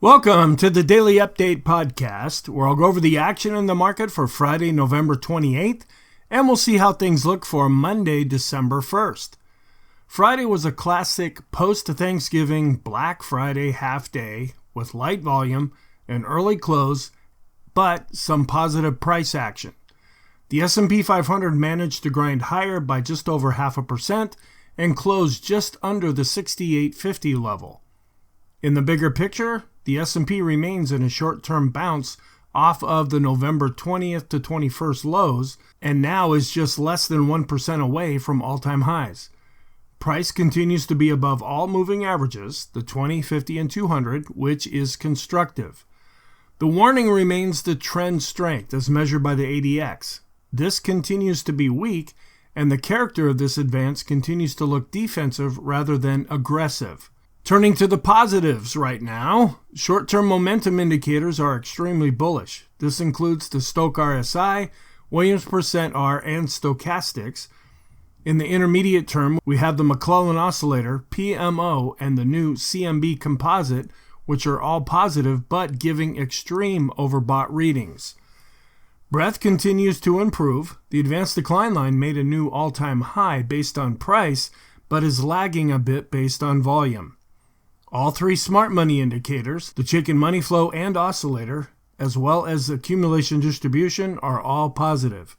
Welcome to the Daily Update Podcast, where I'll go over the action in the market for Friday, November 28th, and we'll see how things look for Monday, December 1st. Friday was a classic post-Thanksgiving Black Friday half day with light volume, an early close, but some positive price action. The S&P 500 managed to grind higher by just over 0.5% and closed just under the 6850 level. In the bigger picture, the S&P remains in a short-term bounce off of the November 20th to 21st lows and now is just less than 1% away from all-time highs. Price continues to be above all moving averages, the 20, 50, and 200, which is constructive. The warning remains the trend strength as measured by the ADX. This continues to be weak, and the character of this advance continues to look defensive rather than aggressive. Turning to the positives right now, short-term momentum indicators are extremely bullish. This includes the StochRSI, Williams percent R, and Stochastics. In the intermediate term, we have the McClellan Oscillator, PMO, and the new CMB composite, which are all positive but giving extreme overbought readings. Breadth continues to improve. The advanced decline line made a new all-time high based on price, but is lagging a bit based on volume. All three smart money indicators, the chicken money flow and oscillator, as well as accumulation distribution, are all positive.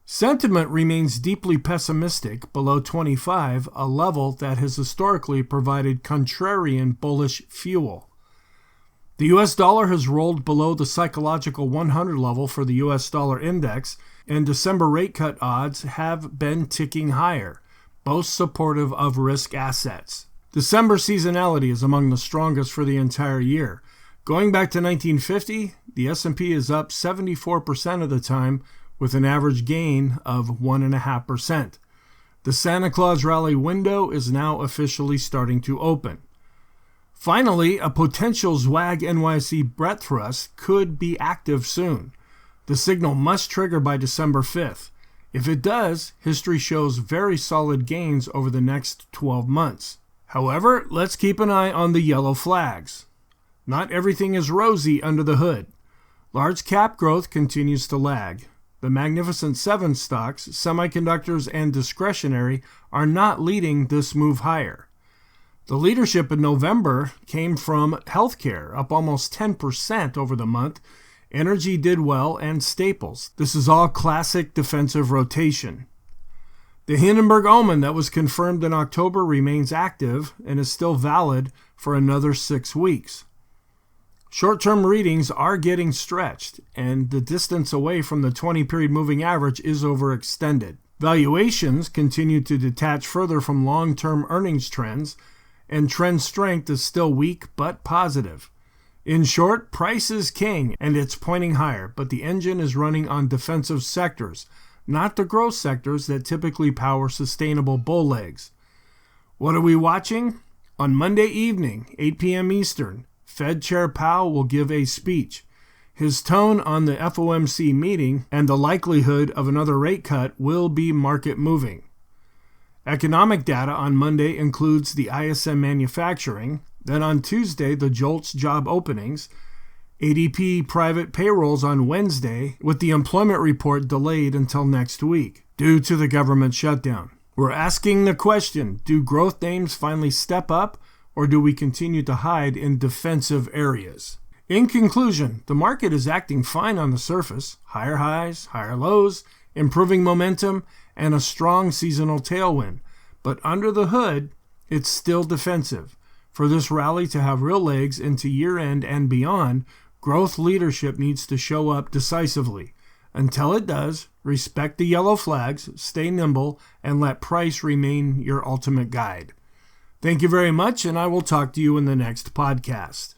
Sentiment remains deeply pessimistic below 25, a level that has historically provided contrarian bullish fuel. The US dollar has rolled below the psychological 100 level for the US dollar index, and December rate cut odds have been ticking higher, both supportive of risk assets. December seasonality is among the strongest for the entire year. Going back to 1950, the S&P is up 74% of the time with an average gain of 1.5%. The Santa Claus rally window is now officially starting to open. Finally, a potential ZWAG NYSE breadth thrust could be active soon. The signal must trigger by December 5th. If it does, history shows very solid gains over the next 12 months. However, let's keep an eye on the yellow flags. Not everything is rosy under the hood. Large cap growth continues to lag. The Magnificent Seven stocks, semiconductors, and discretionary are not leading this move higher. The leadership in November came from healthcare, up almost 10% over the month. Energy did well, and staples. This is all classic defensive rotation. The Hindenburg omen that was confirmed in October remains active and is still valid for another 6 weeks. Short-term readings are getting stretched, and the distance away from the 20-period moving average is overextended. Valuations continue to detach further from long-term earnings trends, and trend strength is still weak but positive. In short, price is king, and it's pointing higher, but the engine is running on defensive sectors, not the growth sectors that typically power sustainable bull legs. What are we watching? On Monday evening, 8 p.m. Eastern, Fed Chair Powell will give a speech. His tone on the FOMC meeting and the likelihood of another rate cut will be market moving. Economic data on Monday includes the ISM manufacturing, then on Tuesday the JOLTS job openings, ADP private payrolls on Wednesday, with the employment report delayed until next week due to the government shutdown. We're asking the question, do growth names finally step up, or do we continue to hide in defensive areas? In conclusion, the market is acting fine on the surface, higher highs, higher lows, improving momentum, and a strong seasonal tailwind. But under the hood, it's still defensive. For this rally to have real legs into year-end and beyond, growth leadership needs to show up decisively. Until it does, respect the yellow flags, stay nimble, and let price remain your ultimate guide. Thank you very much, and I will talk to you in the next podcast.